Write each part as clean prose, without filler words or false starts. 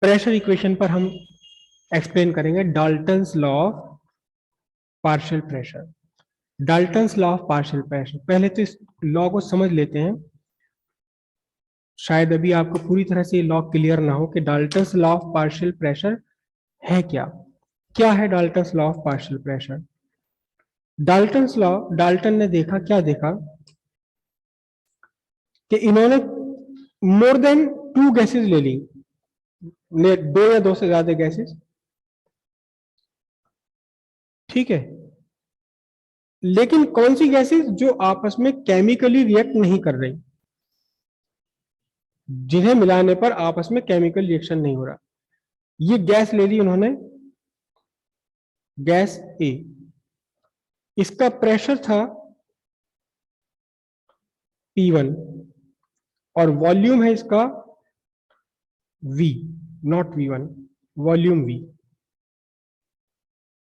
Pressure equation पर हम explain करेंगे Dalton's law of partial pressure. Dalton's law of partial pressure, पहले तो इस लॉ को समझ लेते हैं। शायद अभी आपको पूरी तरह से ये लॉ क्लियर ना हो कि Dalton's law of partial pressure है क्या। क्या है Dalton's law of partial pressure? Dalton's law, Dalton ने देखा, क्या देखा कि इन्होंने मोर देन टू गैसेस ले ली, ने दो या दो से ज्यादा गैसेस, ठीक है, लेकिन कौन सी गैसेस जो आपस में केमिकली रिएक्ट नहीं कर रही, जिन्हें मिलाने पर आपस में केमिकल रिएक्शन नहीं हो रहा। ये गैस ले ली उन्होंने, गैस ए, इसका प्रेशर था P1 और वॉल्यूम है इसका V, not V1, volume V,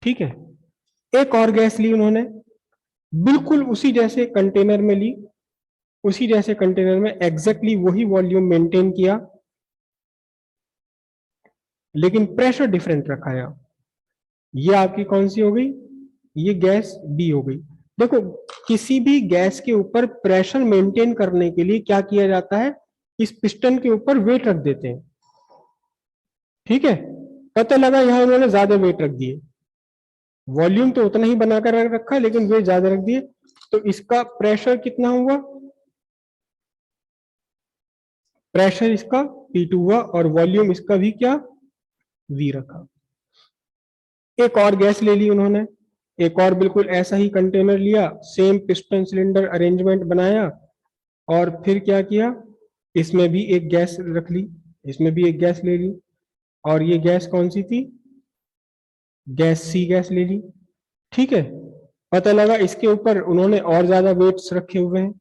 ठीक है। एक और गैस ली उन्होंने, बिल्कुल उसी जैसे कंटेनर में ली, उसी जैसे कंटेनर में एग्जैक्टली वही वॉल्यूम मेंटेन किया, लेकिन प्रेशर डिफरेंट रखा है। ये आपकी कौन सी हो गई? ये गैस बी हो गई। देखो, किसी भी गैस के ऊपर प्रेशर मेंटेन करने के लिए क्या किया जाता है, इस पिस्टन के ऊपर वेट रख देते हैं, ठीक है। पता लगा यहां उन्होंने ज्यादा वेट रख दिए, वॉल्यूम तो उतना ही बनाकर रखा लेकिन वेट ज्यादा रख दिए, तो इसका प्रेशर कितना हुआ? प्रेशर इसका P2 हुआ और वॉल्यूम इसका भी क्या, V रखा। एक और गैस ले ली उन्होंने, एक और बिल्कुल ऐसा ही कंटेनर लिया, सेम पिस्टन सिलेंडर अरेंजमेंट बनाया, और फिर क्या किया, इसमें भी एक गैस रख ली, इसमें भी एक गैस ले ली, और ये गैस कौन सी थी? गैस सी गैस ले ली, ठीक है। पता लगा इसके ऊपर उन्होंने और ज्यादा वेट्स रखे हुए हैं,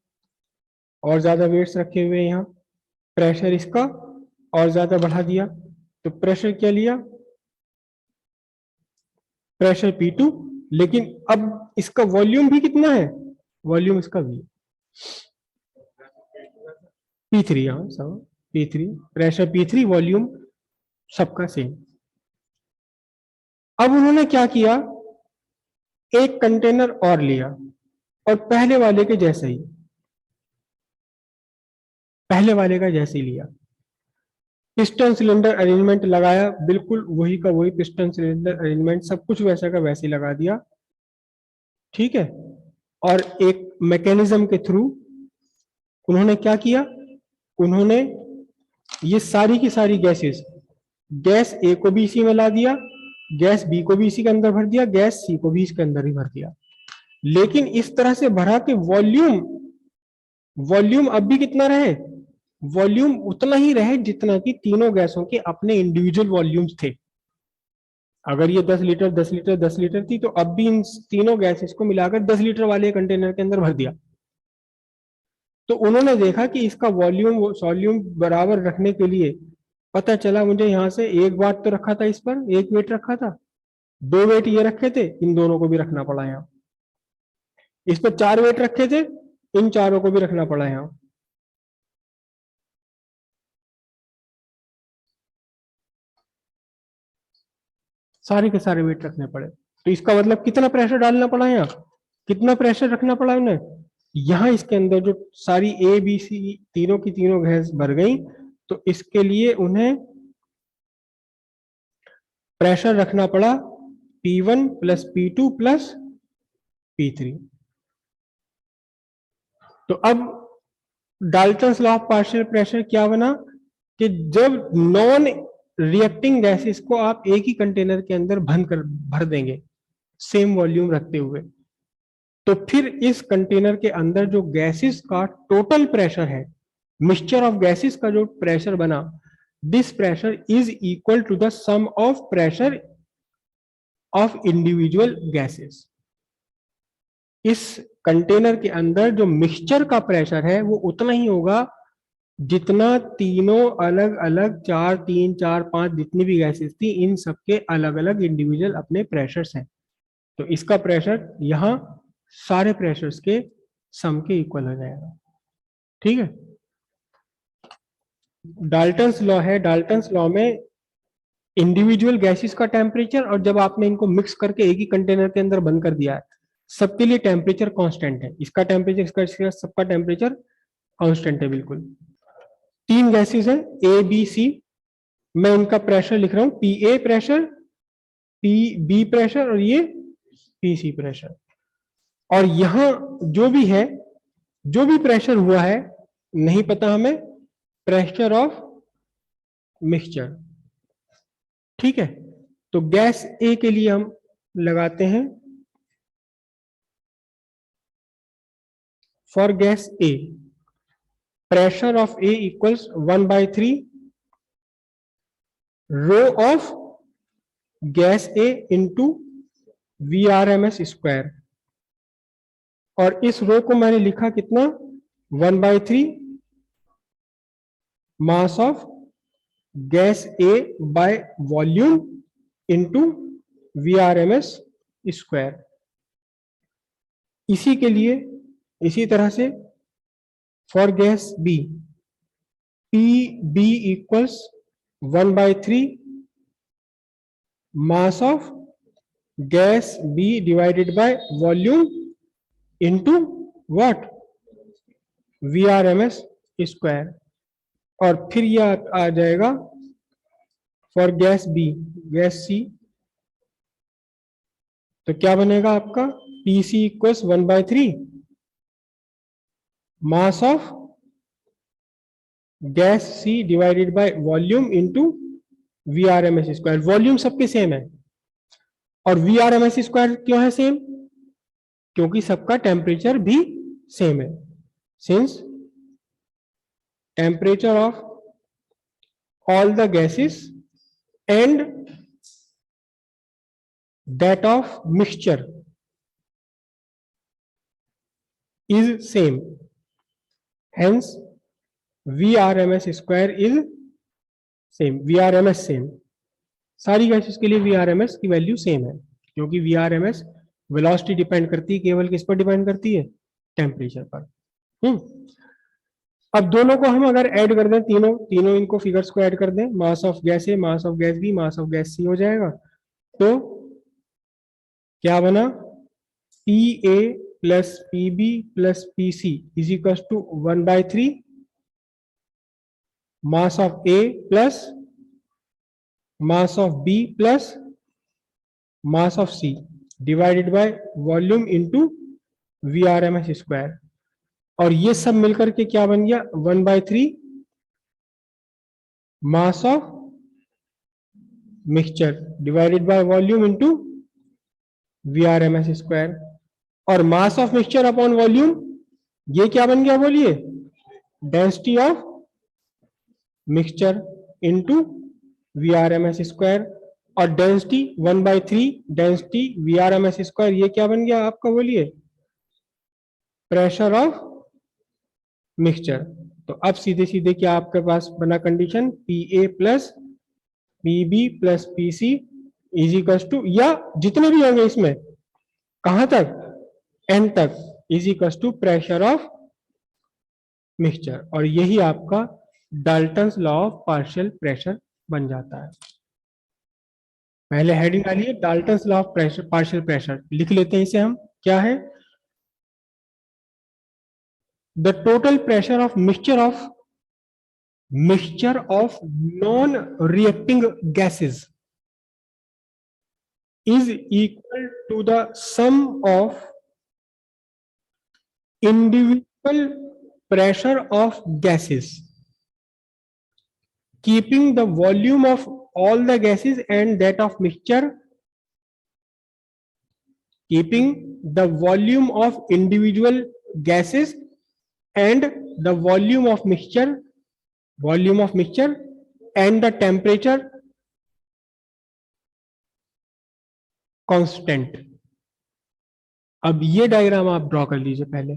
और ज्यादा वेट्स रखे हुए हैं, यहाँ प्रेशर इसका और ज्यादा बढ़ा दिया, तो प्रेशर क्या लिया? प्रेशर P2, लेकिन अब इसका वॉल्यूम भी कितना है? वॉल्यूम इसका V, P3, हाँ सब P3, प्रेशर P3, वॉल्यूम सबका सेम। अब उन्होंने क्या किया, एक कंटेनर और लिया और पहले वाले के जैसे ही, पहले वाले का जैसे ही लिया, पिस्टन सिलेंडर अरेंजमेंट लगाया, बिल्कुल वही का वही पिस्टन सिलेंडर अरेंजमेंट, सब कुछ वैसा का वैसे ही लगा दिया, ठीक है। और एक मैकेनिज्म के थ्रू उन्होंने क्या किया, उन्होंने ये सारी की सारी गैसेस, गैस ए को भी इसी में ला दिया, गैस बी को भी इसी के अंदर भर दिया, गैस सी को भी इसके अंदर ही भर दिया, लेकिन इस तरह से भरा कि वॉल्यूम, वॉल्यूम अब भी कितना रहे? वॉल्यूम उतना ही रहे जितना कि तीनों गैसों के अपने इंडिविजुअल वॉल्यूम्स थे। अगर ये 10 लीटर 10 लीटर 10 लीटर थी, तो अब भी इन तीनों गैसेस को मिलाकर 10 लीटर वाले कंटेनर के अंदर भर दिया। तो उन्होंने देखा कि इसका वॉल्यूम वॉल्यूम बराबर रखने के लिए, पता चला मुझे यहां से एक वाट तो रखा था, इस पर एक वेट रखा था, दो वेट ये रखे थे, इन दोनों को भी रखना पड़ा यहाँ। इस पर 4 वेट रखे थे, इन चारों को भी रखना पड़ा यहाँ। सारे के सारे वेट रखने पड़े, तो इसका मतलब कितना प्रेशर डालना पड़ा यहाँ, कितना प्रेशर रखना पड़ा उन्हें यहाँ। इसके अंदर जो सारी ए बी सी तीनों की तीनों गैस भर गई, तो इसके लिए उन्हें प्रेशर रखना पड़ा P1 plus P2 plus P3। तो अब Dalton's law of partial pressure क्या बना कि जब नॉन रिएक्टिंग गैसेस को आप एक ही कंटेनर के अंदर भर देंगे सेम वॉल्यूम रखते हुए, तो फिर इस कंटेनर के अंदर जो गैसेस का टोटल प्रेशर है, मिक्सचर ऑफ गैसेस का जो प्रेशर बना, this pressure is equal to the sum of pressure of individual gases. इस कंटेनर के अंदर जो मिक्सचर का प्रेशर है वो उतना ही होगा जितना तीनों अलग अलग 4 3 4 5 जितनी भी गैसेस थी, इन सबके अलग अलग इंडिविजुअल अपने प्रेशर्स हैं। तो इसका प्रेशर यहां सारे प्रेशर्स के सम के इक्वल हो जाएगा, ठीक है। डाल्टन्स लॉ है, डाल्टन्स लॉ में इंडिविजुअल गैसेस का टेम्परेचर और जब आपने इनको मिक्स करके एक ही कंटेनर के अंदर बंद कर दिया है, सबके लिए टेम्परेचर कांस्टेंट है। इसका टेम्परेचर, इसका सबका टेम्परेचर कांस्टेंट है बिल्कुल। तीन गैसेस हैं ए बी सी, मैं उनका प्रेशर लिख रहा हूं, P A pressure, P B pressure और ये पी सी प्रेशर। और यहां जो भी है, जो भी प्रेशर हुआ है नहीं पता हमें, प्रेशर ऑफ मिक्सचर। ठीक है, तो गैस ए के लिए हम लगाते हैं, for gas A pressure of A equals 1/3 rho of gas A into VRMS square. और इस रो को मैंने लिखा कितना, 1/3 mass of gas A bye volume into VRMS square. इसी के लिए इसी तरह से for gas B, PB equals 1/3 mass of gas B divided by volume into what, VRMS square. और फिर यह आ जाएगा for gas B, gas C, तो क्या बनेगा आपका, PC equals 1/3 mass of gas C divided by volume into VRMS square. Volume सबके same है और VRMS स्क्वायर क्यों है सेम, क्योंकि सबका टेम्परेचर भी सेम है। Since temperature of all the gases and that of mixture is same, hence VRMS square is same, VRMS same। सारी गैसेस के लिए VRMS की वैल्यू सेम है, क्योंकि VRMS वेलोसिटी डिपेंड करती है, केवल किस पर डिपेंड करती है, टेम्परेचर पर। अब दोनों को हम अगर ऐड कर दें, तीनों इनको फिगर्स को ऐड कर दें, mass of gas A, mass of gas B, mass of gas C हो जाएगा। तो क्या बना, P A plus P B plus P C is equal to 1/3 mass of A plus mass of B plus mass of C divided by volume into VRMS square. और ये सब मिलकर के क्या बन गया, 1/3 mass of mixture divided by volume into VRMS square. और मास of mixture upon volume, ये क्या बन गया बोलिए, density of mixture into VRMS square. और डेंसिटी 1/3 डेंसिटी VRMS स्क्वायर, ये क्या बन गया आपका बोलिए, प्रेशर ऑफ मिक्सचर। तो अब सीधे सीधे क्या आपके पास बना condition, PA plus PB plus PC is equal to, या जितने भी होंगे इसमें कहां तक, N तक, is equal to pressure of mixture. और यही आपका Dalton's law of partial pressure बन जाता है। पहले हेडिंग डालिए, Dalton's law of pressure, partial pressure लिख लेते हैं इसे हम, क्या है, the total pressure of mixture of non reacting gases is equal to the sum of individual pressure of gases, keeping the volume of all the gases and that of mixture, keeping the volume of individual gases and the volume of mixture and the temperature constant. अब ये diagram आप draw कर लीजिए पहले।